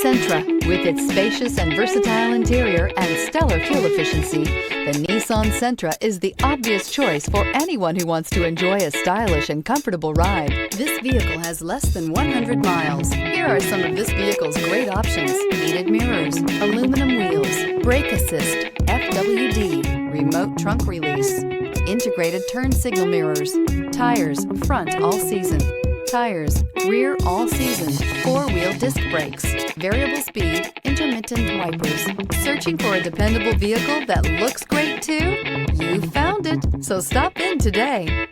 Sentra. With its spacious and versatile interior and stellar fuel efficiency, the Nissan Sentra is the obvious choice for anyone who wants to enjoy a stylish and comfortable ride. This vehicle has less than 100 miles. Here are some of this vehicle's great options: heated mirrors, aluminum wheels, brake assist, FWD, remote trunk release, integrated turn signal mirrors, tires front all season, tires rear all season, four-wheel disc brakes, variable speed, intermittent wipers. Searching for a dependable vehicle that looks great too? You found it, so stop in today.